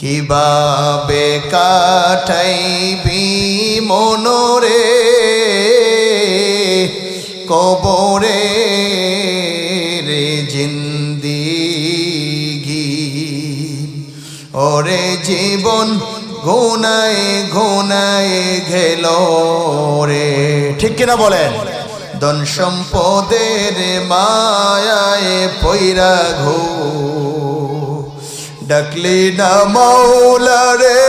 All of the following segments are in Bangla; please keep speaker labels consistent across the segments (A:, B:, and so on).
A: কিভাবে কাটাইবি মনরে কবরে রে জিন্দিগি ওরে জীবন ঘুনায় ঘুনায় গেল রে ঠিক কিনা বলেন ধন সম্পদের মায়ায় পয়রা ঘো ডাকলি না মাওলা রে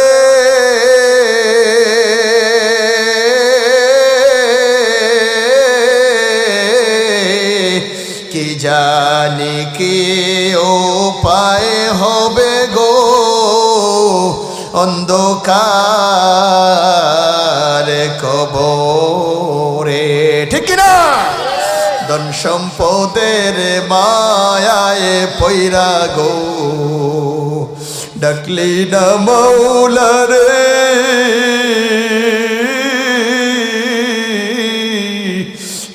A: কি জানি কি উপায় হবে গো অন্ধকার কবরে ঠিক কিনা ধন সম্পদের মায়ায় পয়রা গো ডাকলি না মাওলা রে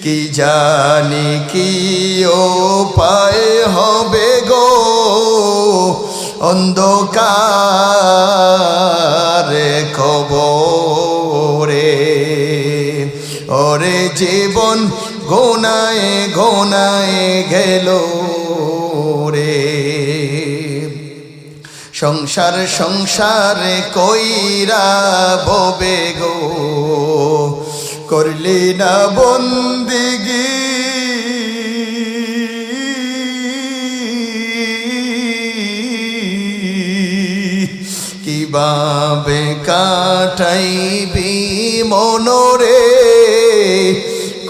A: কি জানি কি উপায় হবে গো অন্ধকার কবরে ওরে জীবন ঘুনায় ঘুনায় গেল রে সংসার সংসার কইরা ববে গো করলি না বন্দিগি কিভাবে কাটাইবি মনরে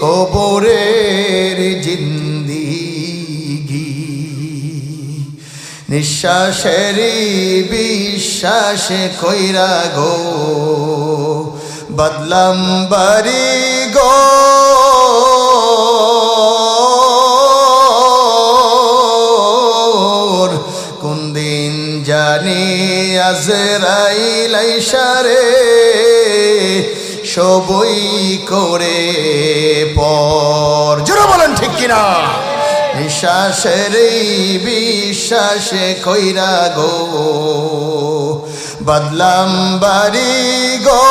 A: কবরের জিন্দিগি নিঃশ্বাসেরই বিশ্বাসে কইরা গো বদলাম বাড়ি গো কোন দিন জানি আজরাইল আইসারে সবই করে পর জোরে বলেন ঠিক কিনা নিঃশ্বাসের বিশ্বাসে কইরা গো বদলাম বাড়ি গো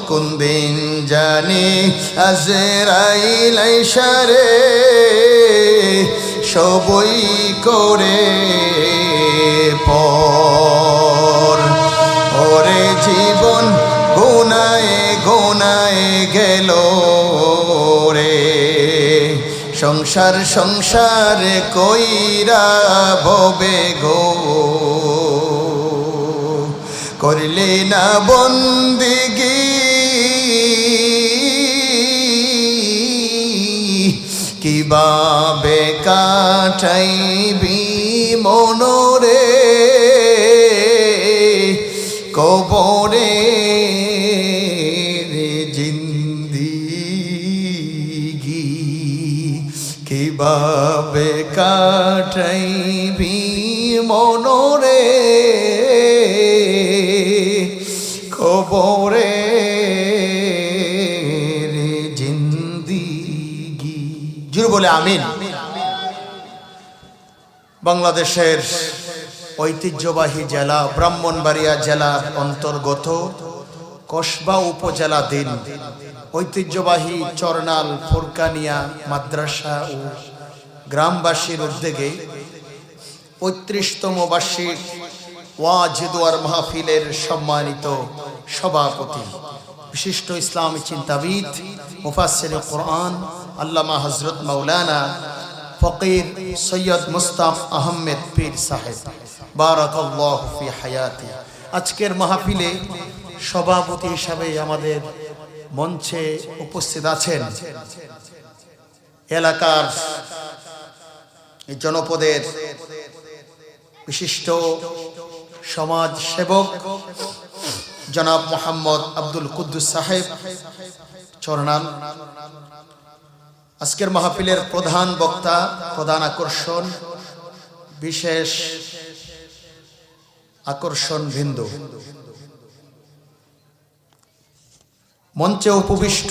A: কোন দিন জানি আজরাইল আইসারে সবই করে পর ওরে জীবন গুনায় গুনায় গেল রে সংসার সংসার কইরা ভবে গো করলি না বন্দিগি কিভাবে কাটাইবি মনরে কবরে জিন্দিগি কিভাবে কাটাইবি মনরে কবরে জিন্দিগি জোরে বলে আমিন। বাংলাদেশের ঐতিহ্যবাহী জেলা ব্রাহ্মণবাড়িয়া জেলার অন্তর্গত কসবা উপজেলাধীন ঐতিহ্যবাহী চরনাল ফুরকানিয়া মাদ্রাসা ও গ্রামবাসীর উদ্যোগে ৩৫তম বার্ষিক ওয়াজ দুয়ার মাহফিলের সম্মানিত সভাপতি বিশিষ্ট ইসলামী চিন্তাবিদ মুফাসসিরে কোরআন আল্লামা হযরত মাওলানা ফকির সৈয়দ মুস্তাফ আহমেদ পীর সাহেব বারাকাল্লাহু ফি হায়াতি আজকের মাহফিলে সভাপতি হিসাবে আমাদের মঞ্চে উপস্থিত আছেন এলাকার জনপদের বিশিষ্ট সমাজ সেবক জনাব মোহাম্মদ আব্দুল কুদ্দুস সাহেব চরনাল। আজকের মাহফিলের প্রধান বক্তা, প্রধান আকর্ষণ, বিশেষ আকর্ষণ বিন্দু মঞ্চে উপবিষ্ট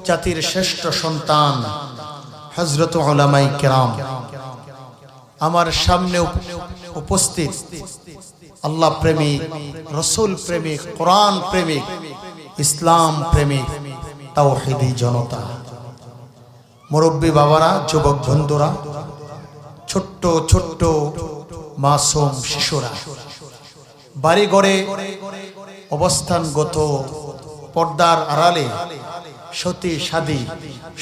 A: জাতির শ্রেষ্ঠ সন্তান হযরত উলামায়ে কেরাম, আমার সামনে উপস্থিত আল্লাহ প্রেমিক, রাসূল প্রেমিক, কোরআন প্রেমিক, ইসলাম প্রেমিক তাওহীদি জনতা, মুরব্বী বাবারা, যুবক বন্ধুরা, ছোট্ট ছোট্ট মাসুম শিশুরা, বাড়ি ঘরে অবস্থানগত, পর্দার আড়ালে সতী সাদী,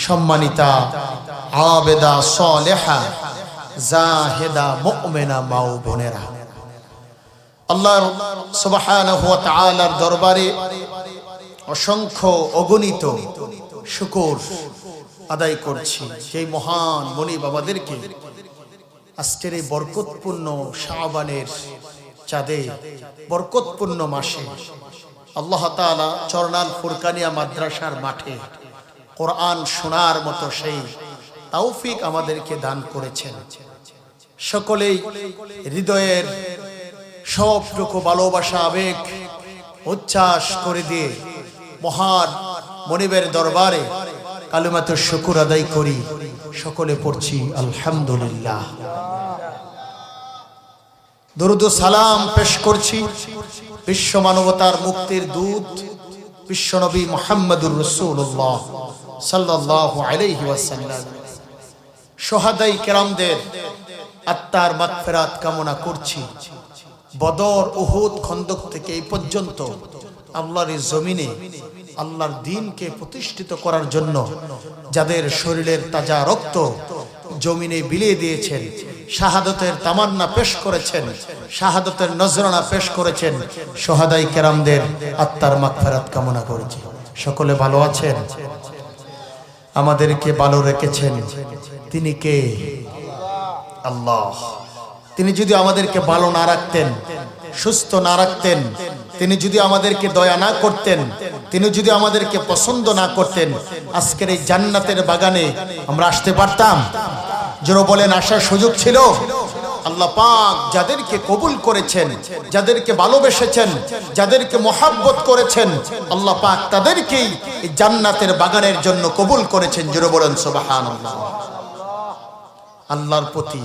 A: সম্মানিতা, আবেদা, সালেহা, জাহেদা, মুমিনা মা ও বোনেরা, আল্লাহ সুবহানাহু ওয়া তাআলার দরবারে অসংখ্য অগণিত শুকর আদায় করছি সেই মহান মনি বাবাদেরকে আজকের এই বরকতপূর্ণ শাবানের চাঁদে, বরকতপূর্ণ মাসে আল্লাহ তাআলা চরনাল ফুরকানিয়া মাদ্রাসার মাঠে কোরআন শোনার মতো সেই তৌফিক আমাদেরকে দান করেছেন। সকলেই হৃদয়ের সবটুকু ভালোবাসা, আবেগ উচ্ছ্বাস করে দিয়ে মহান মনিবের দরবারে কালিমাতুশ শুকর আদায় করি। সকলে পড়ছি আলহামদুলিল্লাহ। দরুদ ও সালাম পেশ করছি বিশ্ব মানবতার মুক্তির দূত বিশ্বনবী মুহাম্মদুর রাসূলুল্লাহ সাল্লাল্লাহু আলাইহি ওয়াসাল্লাম। শহাদায়ে কেরামদের আত্মার মাগফিরাত কামনা করছি। বদর, উহুদ, খন্দক থেকে এই পর্যন্ত আল্লাহর এই জমিনে আল্লাহর দ্বীনকে প্রতিষ্ঠিত করার জন্য যাদের শরীরের তাজা রক্ত জমিনে বিলিয়ে দিয়েছেন, শাহাদতের তামান্না পেশ করেছেন, শাহাদতের নজরানা পেশ করেছেন, শহাদায়ে কেরামদের আত্মার মাগফিরাত কামনা করেছি। সকলে ভালো আছেন? আমাদেরকে ভালো রেখেছেন তিনি কে? আল্লাহ। তিনি যদি আমাদেরকে ভালো না রাখতেন, সুস্থ না রাখতেন, তিনি যদি আমাদেরকে দয়া না করতেন, তিনি যদি আমাদেরকে পছন্দ না করতেন, আজকের এই জান্নাতের বাগানে আমরা আসতে পারতাম? যারা বলেন আসার সুযোগ ছিল? আল্লাহ পাক যাদেরকে কবুল করেছেন, যাদেরকে ভালোবেসেছেন, যাদেরকে মহব্বত করেছেন, আল্লাহ পাক তাদেরকেই এই জান্নাতের বাগানের জন্য কবুল করেছেন। যারা বলেন সুবহানাল্লাহ। আল্লাহর প্রতি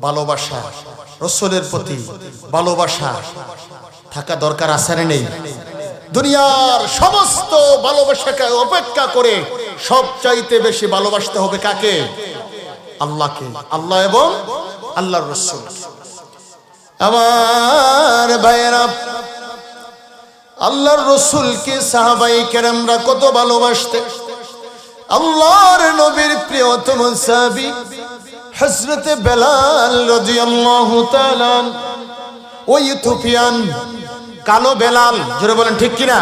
A: ভালোবাসা, রাসূলের প্রতি ভালোবাসা থাকা দরকার আছে না নেই? দুনিয়ার সমস্ত ভালোবাসাকে উপেক্ষা করে সবচাইতে বেশি ভালোবাসতে হবে কাকে? আল্লাহকে, আল্লাহ এবং আল্লাহর রাসূল। আমার ভাইয়েরা, আল্লাহর রাসূলকে সাহাবায়ে কেরামরা কত ভালোবাসতেন। আল্লাহর নবীর প্রিয়তম সাহাবী হযরত বেলাল রাদিয়াল্লাহু তাআলা, ওই ইথিওপিয়ান কালো বেলাল, জোরে বলেন ঠিক কিনা?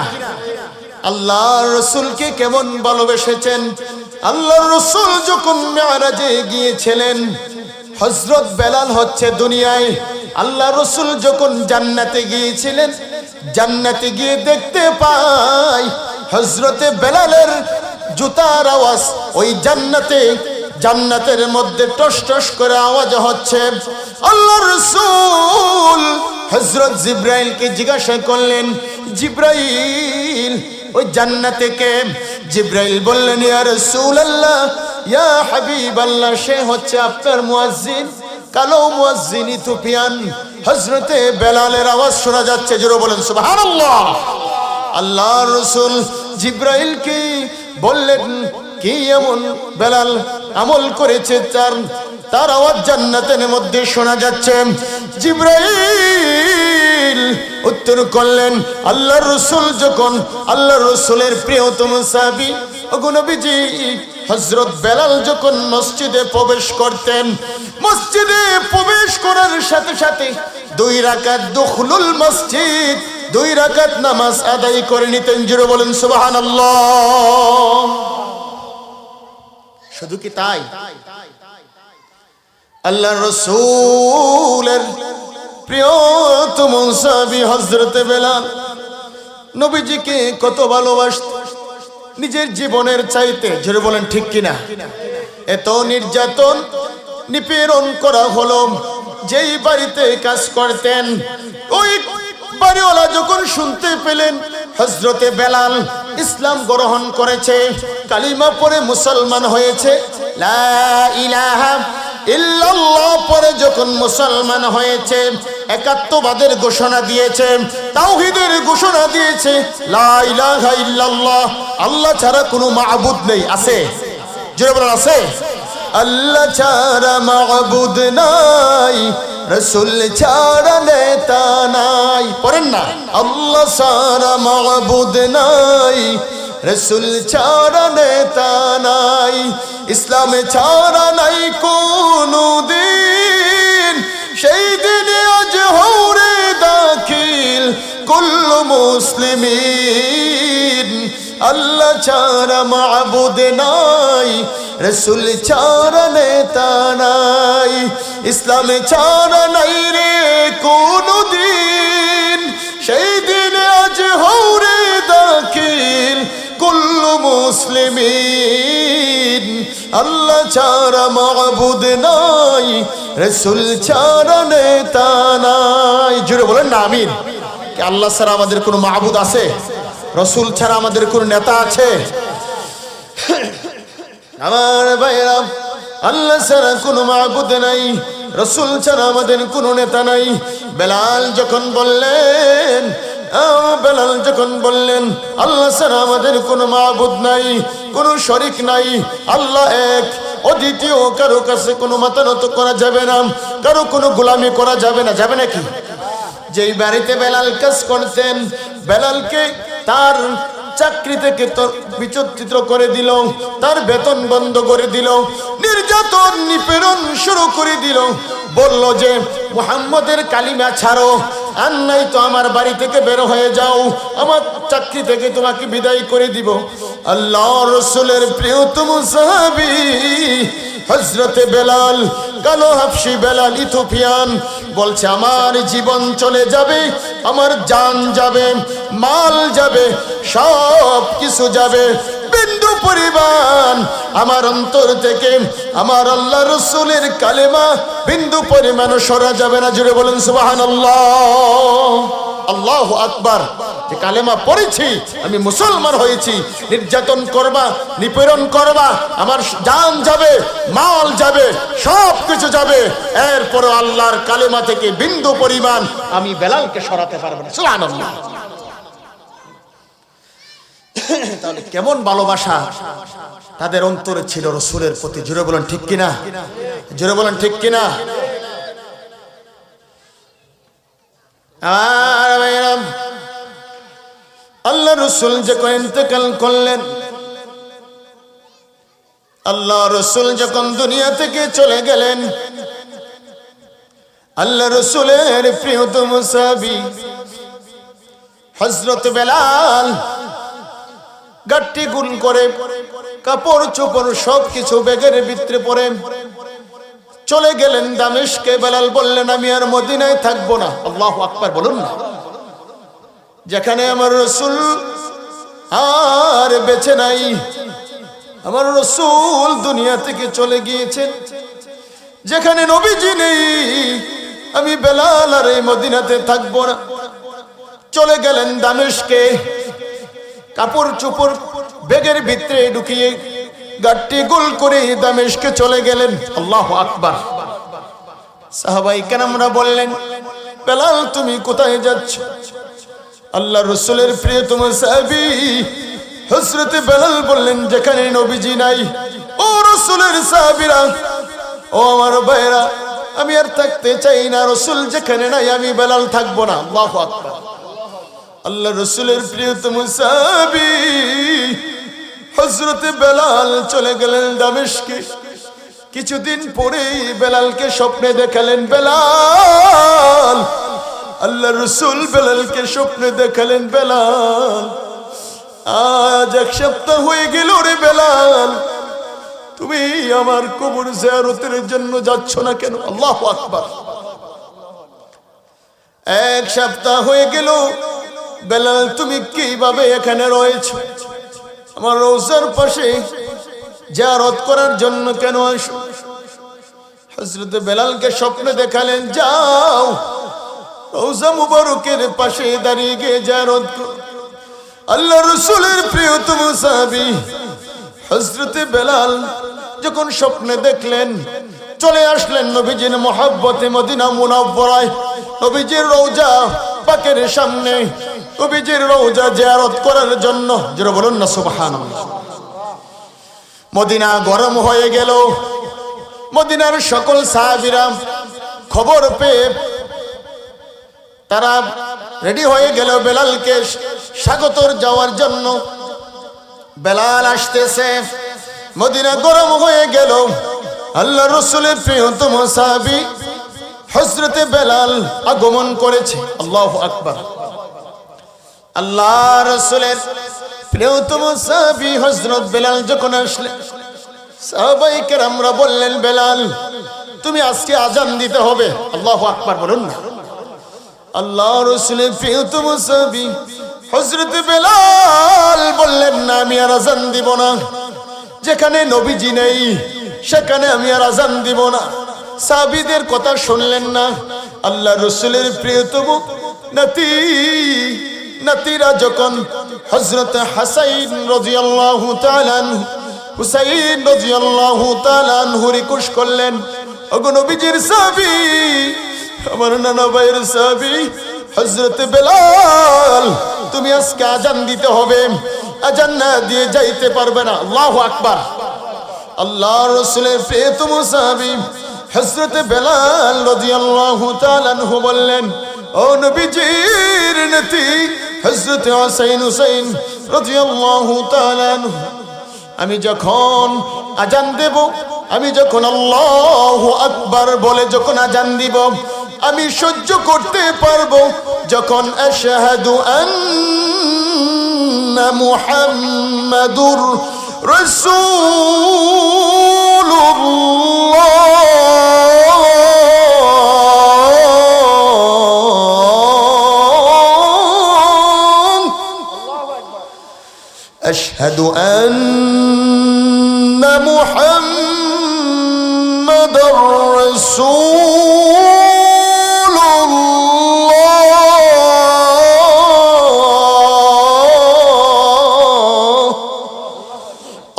A: আল্লাহর রাসূলকে কেমন ভালোবেসেছেন। আল্লাহর রাসূল যখন মিরাজে গিয়েছিলেন, হযরত বেলাল হচ্ছে দুনিয়ায়। আল্লাহর রাসূল যখন জান্নাতে গিয়েছিলেন, জান্নাতে গিয়ে দেখতে পায় হযরত বেলালের জুতার আওয়াজ ওই জান্নাতের মধ্যে টস টস করে আওয়াজ হচ্ছে। আল্লাহর রাসূল হযরত জিবরাইলকে জিজ্ঞাসা করলেন, জিবরাইল ওই জান্নাতে কে? জিবরাইল বললেন, ইয়া রাসূলুল্লাহ, ইয়া হাবিবাল্লাহ, সে হচ্ছে আপনার মুয়াজ্জিন, কালো মুয়াজ্জিন ইথিওপিয়ান। হযরতে বেলালের আওয়াজ শোনা যাচ্ছে। জোরে বলেন সুবহানাল্লাহ। আল্লাহর রাসূল জিবরাইলকে বললেন, কি এমন বেলাল আমল করেছে তার আওয়াজ জান্নাতের মধ্যে শোনা যাচ্ছে? জিবরাইল উত্তর করলেন, আল্লাহর রাসূল যখন আল্লাহর রাসূলের প্রিয়তম সাহাবী ওগো নবীজি হযরত বেলাল যখন মসজিদে প্রবেশ করতেন, মসজিদে প্রবেশ করার সাথে সাথে 2 রাকাত দুখলুল মসজিদ, 2 রাকাত নামাজ আদায় করে নিতেন। জোরে বলেন সুবহানাল্লাহ। শুধু কি তাই? আল্লাহর রাসূলের প্রিয়তম সাহাবী হযরত বেলাল নবীজিকে কত ভালোবাসতেন, নিজের জীবনের চাইতে। জোরে বলেন ঠিক কিনা? এত নির্যাতন নিপীড়ন করা হলো, যেই বাড়িতে কাজ করতেন ওই বাড়িওয়ালা যখন শুনতে পেলেন হযরতে বেলাল ইসলাম গ্রহণ করেছে, কালিমা পড়ে মুসলমান হয়েছে, লা ইলাহা ইল্লাল্লাহ পরে যখন মুসলমান হয়েছে, একাত্মবাদের ঘোষণা দিয়েছে, তাওহীদের ঘোষণা দিয়েছে, লা ইলাহা ইল্লাল্লাহ, আল্লাহ ছাড়া কোনো মাবুদ নেই। আছে? জোরে বলেন আছে? আল্লাহ ছাড়া মাবুদ নাই, রাসূল ছাড়া নেতা নাই। পড়েন না, আল্লাহ ছাড়া মাবুদ নাই, রাসূল ছাড়া নেতা নাই, ইসলামে ছাড়া নাই কোনো দিন, সেই দিনে আজ হৌরে দাখিল কুল্লু মুসলিমিন। আল্লাহ ছাড়া মাবুদ নাই, রাসূল ছাড়া নেতা নাই, ইসলামে ছাড়া নাই রে কোনো দিন, সেই দিনে আজ হৌরে দাখিল কুল্লু মুসলিমিন। আল্লাহ ছাড়া মাবুদ নাই, রাসূল ছাড়া নেতা নাই। জোরে বলেন না আমিন। কি আল্লাহ ছাড়া আমাদের কোনো মাবুদ আছে? রাসূল ছাড়া আমাদের কোনো নেতা আছে? আমার ভাইরা, আল্লাহ ছাড়া কোনো মাবুদ নাই, রাসূল ছাড়া আমাদের কোনো নেতা নাই। বেলাল যখন বললেন, বেলাল যখন বললেন আল্লাহ ছাড়া আমাদের কোনো মাবুদ নাই, কোনো শরীক নাই, আল্লাহ এক, অদ্বিতীয়, কারো কাছে কোনো মাথা নত করা যাবে না, কারো কোনো গোলামি করা যাবে না। যাবে নাকি? যেই বাড়িতে বেলাল কাজ করতেন, বেলালকে তার চাকরি থেকে বিচ্যুত করে দিল, তার বেতন বন্ধ করে দিল, নির্যাতন নিপীড়ন শুরু করে দিল, বলল যে মুহাম্মদের কালিমা ছাড়ো, আর নাই তো আমার বাড়ি থেকে বের হয়ে যাও, আমার চাকরি থেকে তোমাকে বিদায় করে দিব। আল্লাহর রাসূলের প্রিয়তম সাহাবী হযরতে বেলাল, কালো হাবশী বেলাল ইথিওপিয়ান, বলছে আমার জীবন চলে যাবে, আমার জান যাবে, মাল যাবে, সব কিছু যাবে, বিন্দু পরিমাণ আমার অন্তর থেকে আমার আল্লাহ রাসূলের কালেমা বিন্দু পরিমাণ সরা যাবে না। জুড়ে বলেন সুবহানাল্লাহ, আল্লাহু আকবার। যে কালেমা পড়েছি, আমি মুসলমান হয়েছি, নির্যাতন করবা, নিপীড়ন করবা, আমার জান যাবে, মাল যাবে, সব কিছু যাবে, এরপরও আল্লাহর কালেমা থেকে বিন্দু পরিমাণ আমি বেলালকে সরাতে পারবো না। সুবহানাল্লাহ। তাহলে কেমন ভালোবাসা তাদের অন্তরে ছিল রাসূলের প্রতি। জোরে বলেন ঠিক কিনা? জোরে বলেন ঠিক কিনা? আল্লাহ রাসূল যখন ইন্তেকাল করলেন, আল্লাহ রাসূল যখন দুনিয়া থেকে চলে গেলেন, আল্লাহ রাসূলের প্রিয়তম সাহাবী হযরত বেলাল গাট্টি গুল করে কাপড় চোপড় সব কিছু ব্যাগের ভিতরে পরে চলে গেলেন দামেস্কে। বেলাল বললেন আমি আর মদিনায় থাকবো না। আল্লাহু আকবার বলুন না। যেখানে আমার রাসূল আর বেঁচে নাই, আমার রাসূল দুনিয়া থেকে চলে গিয়েছেন, যেখানে নবীজি নেই, আমি বেলাল আর এই মদিনাতে থাকবো না। চলে গেলেন দামেস্কে, কাপড় চোপড় ব্যাগের ভিতরে ঢুকিয়ে গাট্টি গোল করে দামেস্কে চলে গেলেন। আল্লাহু আকবার। সাহাবায়ে কেরামরা বললেন বেলাল তুমি কোথায় যাচ্ছ? আল্লাহ রাসূলের প্রিয়তম সাহাবী হযরত বেলাল বললেন যেখানে নবীজি নাই, ও রাসূলের সাহাবীরা, ও আমার ভাইরা, আমি আর থাকতে চাই না, রাসূল যেখানে নাই আমি বেলাল থাকবো না। আল্লাহু আকবার। আল্লাহ রাসূলের প্রিয়তম সাহাবী হযরত বেলাল চলে গেলেন দামেস্কে। কিছুদিন পরেই বেলালকে স্বপ্নে দেখালেন বেলাল। আল্লাহ রাসূল বেলালকে স্বপ্নে দেখালেন বেলাল, আজ এক সপ্তাহ হয়ে গেল রে বেলাল, তুমি আমার কবর জিয়ারতের জন্য যাচ্ছ না কেন? আল্লাহু আকবার। এক সপ্তাহ হয়ে গেল বেলাল, তুমি কিভাবে এখানে রয়েছো? আমার রওজার পাশে জিয়ারত করার জন্য কেন আসো? হযরত বেলালকে স্বপ্নে দেখালেন যাও রওজা মুবারকের পাশে দাঁড়িয়ে গিয়ে জিয়ারত করো। আল্লাহ রাসূলের প্রিয়তম সাহাবী হযরত বেলাল যখন স্বপ্নে দেখলেন চলে আসলেন নবীজির মহব্বতে মদিনা মুনাওয়ারায়, নবীজির রওজা পাকের সামনে, নবীজির রওজা জিয়ারত করার জন্য। যারা বলুন না সুবহানাল্লাহ। মদিনা গরম হয়ে গেল। মদিনার সকল সাহাবীরা খবর পেয়ে তারা রেডি হয়ে গেল বেলালকে স্বাগতর যাওয়ার জন্য। বেলাল আসতেছে, মদিনা গরম হয়ে গেল। আল্লাহ রাসূলের প্রিয়তম সাহাবী হযরতে বেলাল আগমন করেছে। আল্লাহু আকবার। আল্লাহ রাসূলের প্রিয়তম সাহাবী হযরত বেলাল যখন আসলেন, সাহাবায়ে কেরামরা বললেন, বেলাল তুমি আজকে আজান দিতে হবে। আল্লাহু আকবার বলুন না। আল্লাহ রাসূলের প্রিয়তম সাহাবী হযরত বেলাল বললেন, না আমি আর আজান দিব না, যেখানে নবীজি নেই সেখানে আমি আর আজান দিব না। সাহাবীদের কথা শুনলেন না। আল্লাহ রাসূলের প্রিয়তম নাতিরা যখন হযরত হাসাইন রাদিয়াল্লাহু তাআলা আনহু, হুসাইন রাদিয়াল্লাহু তাআলা আনহু রিকোয়েস্ট করলেন, ওগো নবীজির সাহাবী, আমার নানা ভাইয়ের সাহাবী হযরত বেলাল, তুমি আজকে আজান দিতে হবে, আজান না দিয়ে যাইতে পারবে না। আল্লাহু আকবার। আল্লাহ রাসূলের প্রিয়তম সাহাবী হযরত বেলাল রাদিয়াল্লাহু তাআলা আনহু বললেন, ও নবীজির নাতি হযরত হুসাইন রাদিয়াল্লাহু তাআলা আনহু, আমি যখন আজান দেব, আমি যখন আল্লাহু আকবার বলে যখন আজান দিব, আমি সহ্য করতে পারবো যখন আশহাদু আন্না মুহাম্মাদুর রাসূলুল্লাহ, আশহাদু আন্না মুহাম্মাদুর রাসূলুল্লাহ।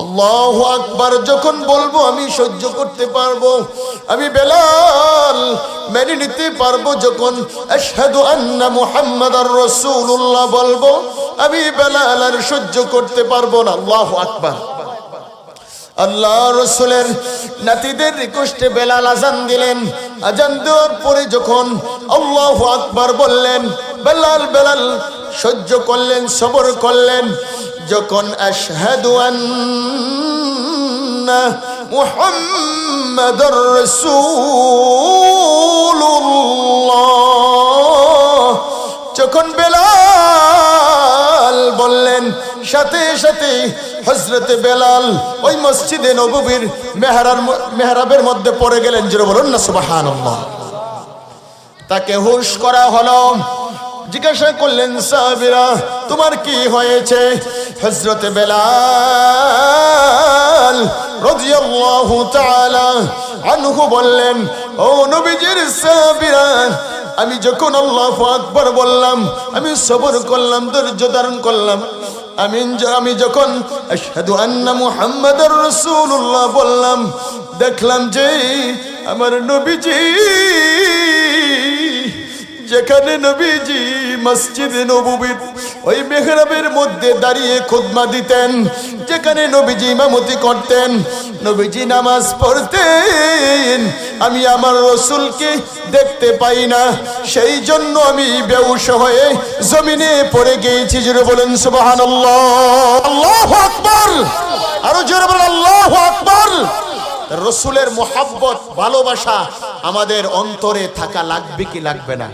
A: আল্লাহু আকবার যখন বলবো আমি সহ্য করতে পারবো, আমি বেলাল মেনে নিতে পারবো। যখন আশহাদু আন্না মুহাম্মাদার রাসূলুল্লাহ বলবো, আমি বেলাল আর সহ্য করতে পারবো না। আল্লাহু আকবার। আল্লাহ রাসূলের নাতিদের রিকোয়েস্টে বেলাল আজান দিলেন। আজান দেওয়ার পরে যখন আল্লাহু আকবার বললেন, বেলাল সহ্য করলেন, সবর করলেন। যখন আশহাদু আন্না মুহাম্মাদুর রাসূলুল্লাহ যখন বেলাল বললেন, সাথে সাথে হযরতে বেলাল ওই মসজিদে নববীর মেহরাবের মধ্যে পড়ে গেলেন। জোরে বলুন না সুবহানাল্লাহ। তাকে হুশ করা হলো। জিজ্ঞাসা করলেন সাহাবীরা, তোমার কি হয়েছে? হযরতে বেলাল রাদিয়াল্লাহু তাআলা আনহু বললেন, ও নবীজির সাহাবীরা, আমি যখন আল্লাহু আকবার বললাম, আমি সবর করলাম, ধৈর্য ধারণ করলাম। আমি যখন আশহাদু আন্না মুহাম্মাদুর রাসূলুল্লাহ বললাম, দেখলাম যে আমার নবীজি, যেখানে নবীজি মসজিদে নববীর ওই মেহরাবের মধ্যে দাঁড়িয়ে খুতবা দিতেন, যেখানে নবীজি ইমামতি করতেন, নবীজি নামাজ পড়তেন, আমি আমার রাসূলকে দেখতে পাই না। সেই জন্য আমি বেহুশ হয়ে জমিনে পড়ে গিয়েছি। জোরে বলেন সুবহানাল্লাহ। আল্লাহু আকবার। আরো জোরে বলেন আল্লাহু আকবার। রাসূলের মুহাব্বত, ভালোবাসা আমাদের অন্তরে থাকা লাগবে কি লাগবে না?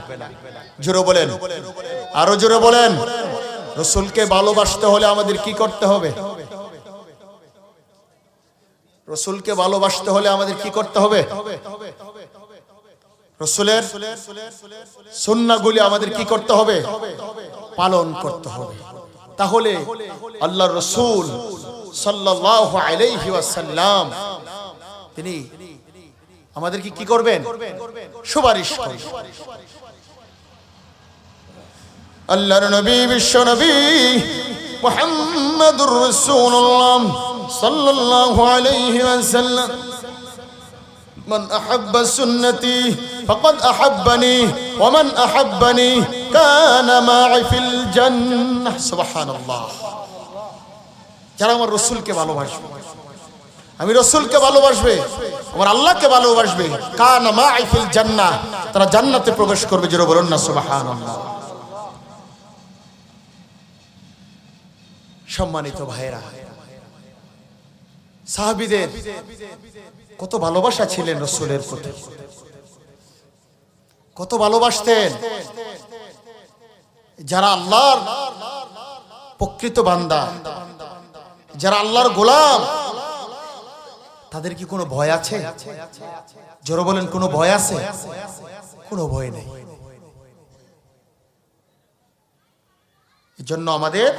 A: জোরে বলেন, আরো জোরে বলেন। রাসূলকে ভালোবাসতে হলে আমাদের কি করতে হবে? রাসূলকে ভালোবাসতে হলে আমাদের কি করতে হবে? রাসূলের সুন্নাহগুলি আমাদের কি করতে হবে? পালন করতে হবে। তাহলে আল্লাহর রাসূল সাল্লাল্লাহু আলাইহি ওয়াসাল্লাম তিনি আমাদেরকে কি করবেন? সুপারিশ করবেন। আল্লাহর নবী, বিশ্ব নবী মুহাম্মদুর রাসূলুল্লাহ সাল্লাল্লাহু আলাইহি ওয়াসাল্লাম মান আহাব্বা সুন্নতি ফাকাদ আহাব্বানি ওয়া মান আহাব্বানি কানা মা'i ফিল জান্নাহ। সুবহানাল্লাহ। যারা আমার রাসূলকে ভালোবাসবে, আমি রাসূলকে ভালোবাসবে, আমার আল্লাহকে ভালোবাসবে, কানা মা'i ফিল জান্নাহ, তারা জান্নাতে প্রবেশ করবে। জোরে বলুন না সুবহানাল্লাহ। সম্মানিত ভাইরা, সাহাবীদের কত ভালোবাসা ছিলেন রাসূলের প্রতি, কত ভালোবাসতেন। যারা আল্লাহর প্রকৃত বান্দা, যারা আল্লাহর গোলাম, তাদের কি কোনো ভয় আছে? জোরে বলেন, কোনো ভয় আছে? কোনো ভয় নেই। এজন্য আমাদের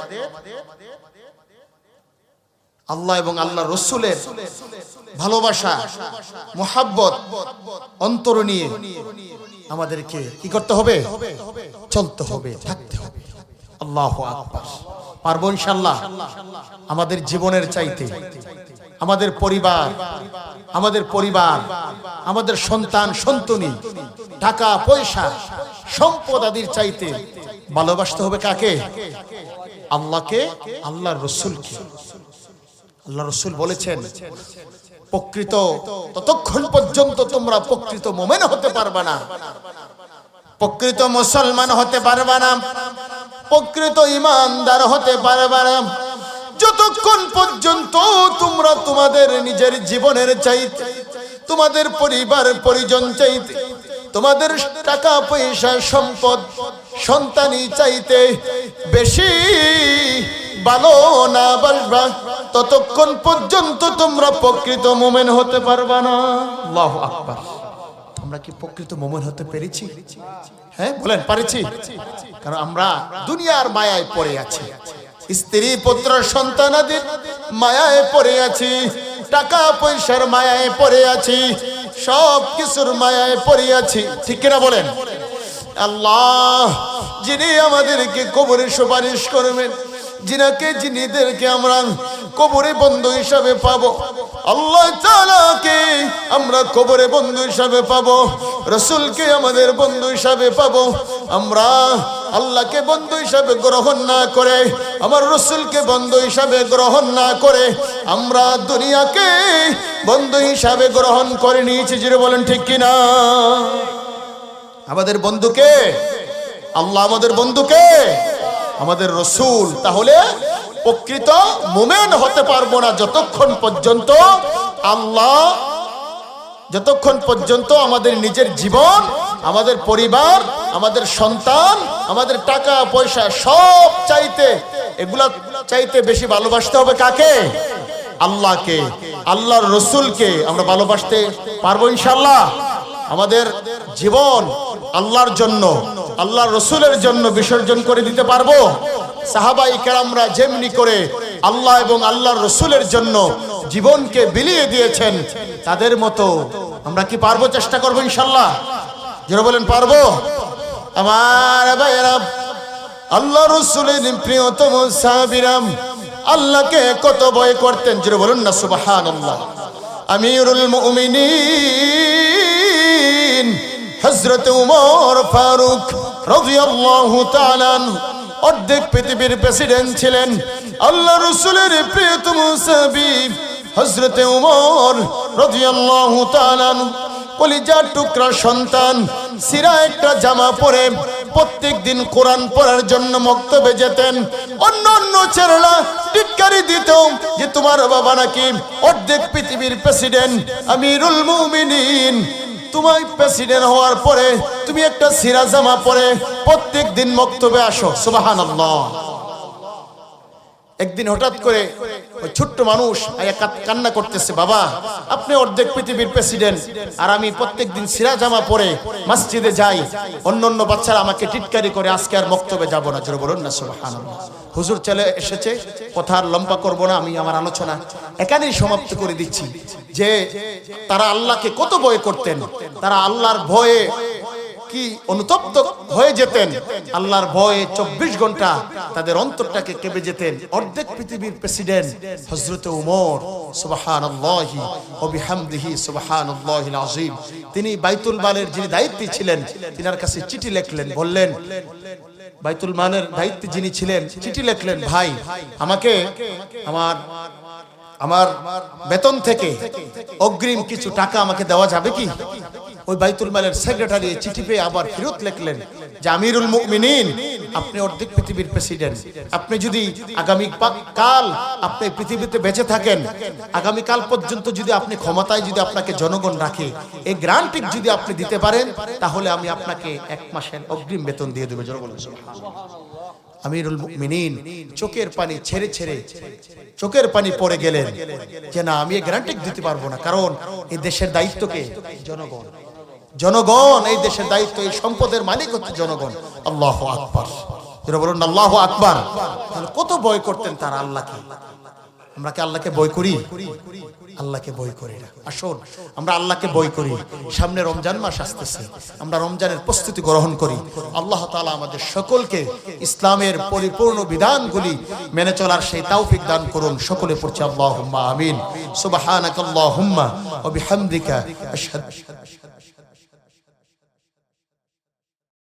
A: আল্লাহ এবং আল্লাহর রাসূলের ভালোবাসা, মুহাব্বত অন্তরে নিয়ে আমাদেরকে কি করতে হবে? চলতে হবে, থাকতে হবে। আল্লাহু আকবার। পারবো ইনশাআল্লাহ? আমাদের জীবনের চাইতে আমাদের পরিবার, আমাদের সন্তান সন্ততি, টাকা পয়সা, সম্পদ আদির চাইতে ভালোবাসতে হবে কাকে? আল্লাহকে, আল্লাহর রাসূলকে। আল্লাহ রাসূল বলেছেন, প্রকৃত ততক্ষণ পর্যন্ত তোমরা প্রকৃত মুমিন হতে পারবে না, প্রকৃত মুসলমান হতে পারবে না, প্রকৃত ঈমানদার হতে পারবে না, যতক্ষণ পর্যন্ত তোমরা তোমাদের নিজের জীবনের চাইতে, তোমাদের পরিবার পরিজন চাইতে, তোমাদের টাকা পয়সা সম্পদ সন্তানি চাইতে বেশি ভালো না বাসবা, ততক্ষণ পর্যন্ত তোমরা প্রকৃত মুমিন হতে পারবা না। আল্লাহু আকবার। আমরা কি প্রকৃত মুমিন হতে পেরেছি? হ্যাঁ বলেন, পেরেছি? কারণ আমরা দুনিয়ার মায়ায় পড়ে আছি, স্ত্রী পুত্র সন্তানাদির মায়ায় পড়ে আছি, টাকা পয়সার মায়ায় পড়ে আছি, সব কিছুর মায়ায় পড়ে আছি। ঠিক কিনা বলেন? আল্লাহ যিনি আমাদেরকে কবরে সুপারিশ করবেন, যিনিদেরকে আমরা কবরে বন্ধু হিসাবে পাবো, আল্লাহ তাআলাকে আমরা কবরে বন্ধু হিসাবে পাবো, রাসূলকে আমাদের বন্ধু হিসাবে পাবো। আমরা আল্লাহকে বন্ধু হিসাবে গ্রহণ না করে, আমার রাসূলকে বন্ধু হিসাবে গ্রহণ না করে, আমরা দুনিয়াকে বন্ধু হিসাবে গ্রহণ করে নিয়েছি। যিনি বলেন ঠিক কিনা? আমাদের বন্ধুকে আল্লাহ, আমাদের বন্ধুকে আমাদের রাসূল। তাহলে প্রকৃত মুমিন হতে পারবো না যতক্ষণ পর্যন্ত আল্লাহ, যতক্ষণ পর্যন্ত আমাদের নিজের জীবন, আমাদের পরিবার, আমাদের সন্তান, আমাদের টাকা পয়সা সব চাইতে, এগুলা চাইতে বেশি ভালোবাসতে হবে কাকে? আল্লাহকে, আল্লাহর রাসূলকে আমরা ভালোবাসতে পারবো ইনশাআল্লাহ। আমাদের জীবন আল্লাহর জন্য, আল্লাহর রাসূলের জন্য বিসর্জন করে দিতে পারবো? সাহাবাই কেরামরা যেমনি করে আল্লাহ এবং আল্লাহর রাসূলের জন্য জীবনকে বিলিয়ে দিয়েছেন, তাদের মতো আমরা কি পারবো? চেষ্টা করবো ইনশাআল্লাহ। যারা বলেন পারবো? আমার ভাইয়েরা, আল্লাহ রাসূলের প্রিয়তম সাহাবীরা আল্লাহকে কত ভয় করতেন। যারা বলুন না সুবহানাল্লাহ। আমিরুল মুমিনিন হযরত ওমর ফারুক রাদিয়াল্লাহু তাআলা অর্ধেক পৃথিবীর প্রেসিডেন্ট ছিলেন। আল্লাহ রাসূলের প্রিয়তম সাহাবী হযরত ওমর রাদিয়াল্লাহু তাআলা কলিজার টুকরা সন্তান, সিরা একটা জামা পরে প্রত্যেক দিন কোরআন পড়ার জন্য মক্তবে যেতেন। অন্য ছেলেরা টিটকারি দিত যে তোমার বাবা নাকি অর্ধেক পৃথিবীর প্রেসিডেন্ট, আমিরুল মুমিনিন, তোমার প্রেসিডেন্ট হওয়ার পরে তুমি একটা সিরা জামা পরে প্রত্যেক দিন মক্তবে আসো। সুবহানাল্লাহ। একদিন হঠাৎ করে ওই ছোট্ট মানুষ কান্না করতেছে, বাবা আপনি অর্ধেক পৃথিবীর প্রেসিডেন্ট আর আমি প্রত্যেক দিন সিরা জামা পরে মসজিদে যাই, অন্য বাচ্চারা আমাকে টিটকারি করে, আজকে আর মক্তবে যাব না। জোরে বলুন না সুবহানাল্লাহ। হুজুর চলে এসেছে, কথা আর লম্বা করব না, আমি আমার আলোচনা এখানেই সমাপ্ত করে দিচ্ছি। যে তারা আল্লাহকে কত ভয় করতেন, তারা আল্লাহর ভয়ে কি অনুতপ্ত হয়ে যেতেন, আল্লাহর ভয়ে 24 ঘন্টা তাদের অন্তরটাকে কেঁপে যেতেন। অর্ধেক পৃথিবীর প্রেসিডেন্ট হযরত ওমর, সুবহানাল্লাহি ওয়া বিহামদিহি সুবহানাল্লাহিল আযীম, তিনি বাইতুল মালের যিনি দায়িত্বে ছিলেন তিনার কাছে চিঠি লিখলেন, বললেন, বাইতুল মালের দায়িত্বে যিনি ছিলেন চিঠি লিখলেন, ভাই আমাকে আমার বেতন থেকে অগ্রিম কিছু টাকা আমাকে দেওয়া যাবে কি? ওই বাইতুল মালের সেক্রেটারি চিঠি পেয়ে আবার ফেরত লিখলেন যে আমিরুল মুমিনিন, আপনি অর্ধেক পৃথিবীর প্রেসিডেন্ট, আপনি যদি আগামী কাল আপনি পৃথিবীতে বেঁচে থাকেন, আগামী কাল পর্যন্ত যদি আপনি ক্ষমতায় যদি আপনাকে জনগণ রাখে, এই গ্রান্টিক যদি আপনি দিতে পারেন, তাহলে আমি আপনাকে 1 মাসের অগ্রিম বেতন দিয়ে দেব। জনগণ আমিরুল মুমিনিন চোখের পানি ছেড়ে ছেড়ে চোখের পানি পড়ে গেলেন যে না, আমি এই গ্যারান্টি দিতে পারবো না, কারণ এই দেশের দায়িত্বকে জনগণ, জনগণ এই দেশের দায়িত্ব, এই সম্পদের মালিক হচ্ছে জনগণ। আল্লাহু আকবার, যারা বলুন আল্লাহু আকবার। কত ভয় করতেন তারা আল্লাহকে। আমরা কি আল্লাহকে ভয় করি? আল্লাহকে ভয় করি না। আসুন আমরা আল্লাহকে ভয় করি। সামনে রমজান মাস আসতেছে, আমরা রমজানের প্রস্তুতি গ্রহণ করি। আল্লাহ তাআলা আমাদের সকলকে ইসলামের পরিপূর্ণ বিধানগুলি মেনে চলার সেই তৌফিক দান করুন। সকলে পড়ছি আল্লাহুম্মা আমিন। সুবহানাকাল্লাহুম্মা ওয়া বিহামদিকা আশহাদু